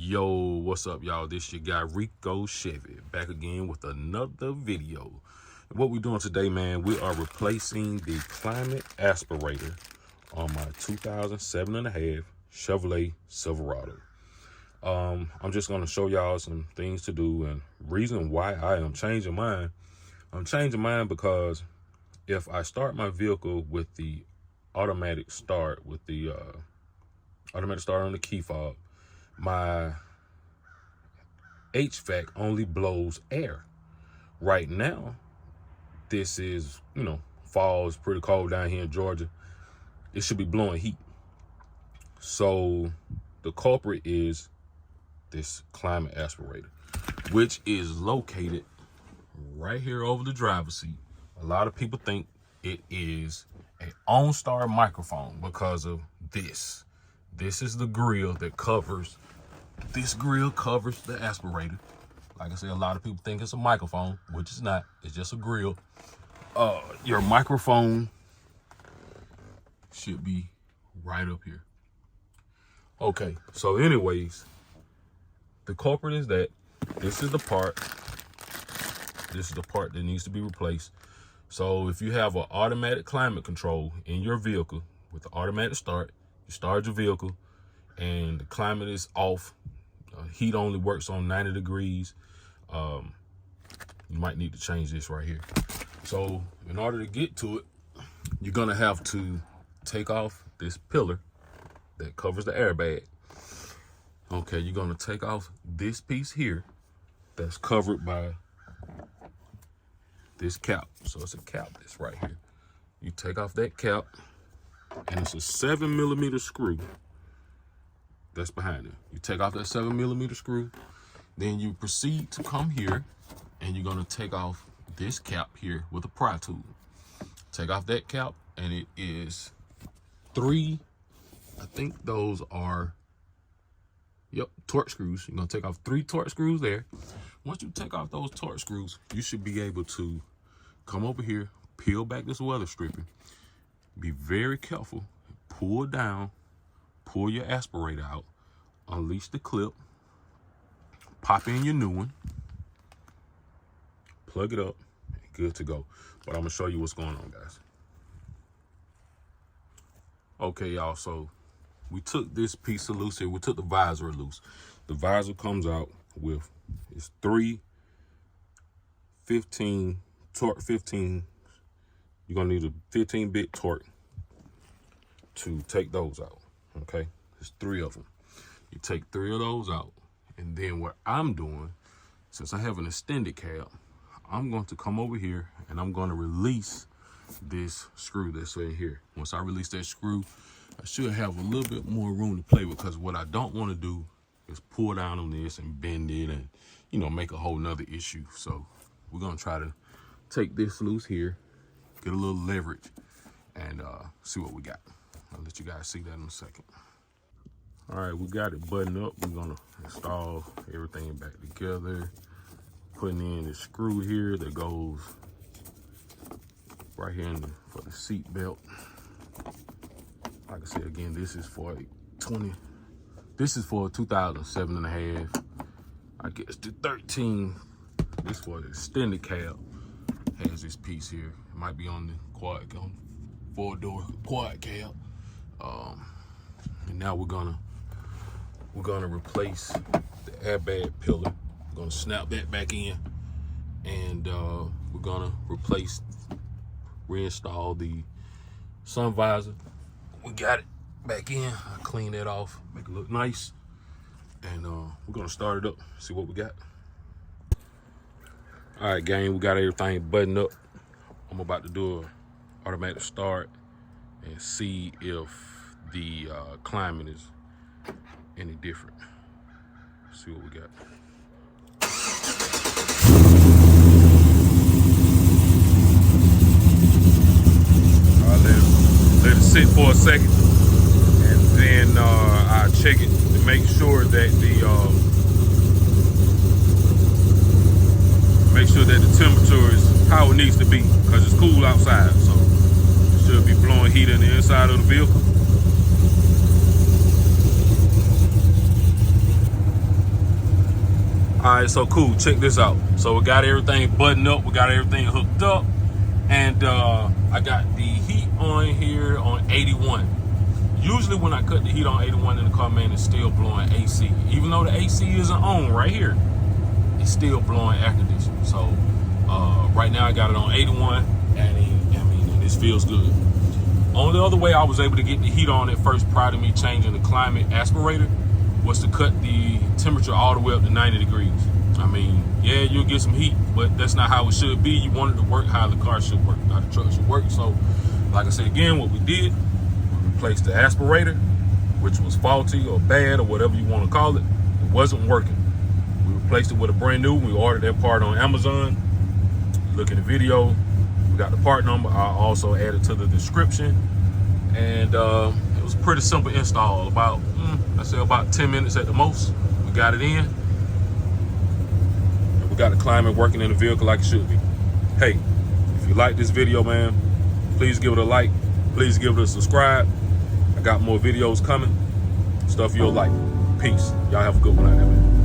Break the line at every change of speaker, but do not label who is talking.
Yo, what's up, y'all? This your guy Rico Chevy back again with another video. And what we're doing today, man, we are replacing the climate aspirator on my 2007.5 Chevrolet Silverado. I'm just going to show y'all some things to do, and reason why I am changing mine. I'm changing mine because if I start my vehicle with the automatic start, with the automatic start on the key fob, my HVAC only blows air. Right now, this is, fall is pretty cold down here in Georgia. It should be blowing heat. So the culprit is this climate aspirator, which is located right here over the driver's seat. A lot of people think it is an OnStar microphone because of this. This is the grill that covers. This grill covers the aspirator. Like I said, a lot of people think it's a microphone, which it's not. It's just a grill. Your microphone should be right up here. Okay, so anyways, the culprit is that this is the part. This is the part that needs to be replaced. So if you have an automatic climate control in your vehicle with the automatic start, you start your vehicle and the climate is off, heat only works on 90 degrees, you might need to change this right here. So in order to get to it, you're gonna have to take off this pillar that covers the airbag. Okay, you're gonna take off this piece here that's covered by this cap. So it's a cap that's right here. You take off that cap, and it's a 7mm screw that's behind it. You take off that 7mm screw, then you proceed to come here, and you're gonna take off this cap here with a pry tool. Take off that cap, and it is 3, I think those are, Torque screws. You're gonna take off 3 Torque screws there. Once you take off those Torque screws, you should be able to come over here, peel back this weather stripping. Be very careful. Pull down, pull your aspirator out, unleash the clip, pop in your new one, plug it up, and good to go. But I'm gonna show you what's going on, guys. Okay, y'all, so we took this piece of loose here. We took the visor loose. The visor comes out with, it's 3 15 torque 15. You're gonna need a 15-bit torque to take those out. Okay, there's 3 of them. You take 3 of those out, and then what I'm doing, since I have an extended cab, I'm going to come over here and I'm going to release this screw that's in here. Once I release that screw, I should have a little bit more room to play with, because what I don't want to do is pull down on this and bend it and, make a whole nother issue. So we're going to try to take this loose here, get a little leverage, and see what we got. I'll let you guys see that in a second. All right, we got it buttoned up. We're gonna install everything back together, putting in the screw here that goes right here for the seat belt. Like I said, again, this is for a 2007.5. I guess the 13. This for the extended cab. Has this piece here. It might be on the quad, on 4-door quad cab. And now we're gonna replace the airbag pillar. We're gonna snap that back in, and we're gonna reinstall the sun visor. We got it back in. I clean that off, make it look nice, and we're gonna start it up, see what we got. All right, gang, we got everything buttoned up. I'm about to do an automatic start and see if the climate is any different. Let's see what we got. All right, let it sit for a second, and then I check it to make sure that the temperature is how it needs to be, because it's cool outside, so it should be blowing heat in the inside of the vehicle. Alright, so cool, check this out. So we got everything buttoned up, we got everything hooked up, and I got the heat on here on 81. Usually when I cut the heat on 81 in the car, man, it's still blowing AC. Even though the AC isn't on right here, it's still blowing air conditioning. So right now I got it on 81, and this feels good. Only other way I was able to get the heat on at first prior to me changing the climate aspirator was to cut the temperature all the way up to 90 degrees. I mean, yeah, you'll get some heat, but that's not how it should be. You want it to work how the car should work, how the truck should work. So, like I said again, what we did, we replaced the aspirator, which was faulty or bad or whatever you want to call it. It wasn't working. We replaced it with a brand new. We ordered that part on Amazon. Look in the video. We got the part number. I also added to the description. And it was a pretty simple install. About, I say about 10 minutes at the most. We got it in. And we got the climate working in the vehicle like it should be. Hey, if you like this video, man, please give it a like. Please give it a subscribe. I got more videos coming. Stuff you'll like. Peace. Y'all have a good one out there, man.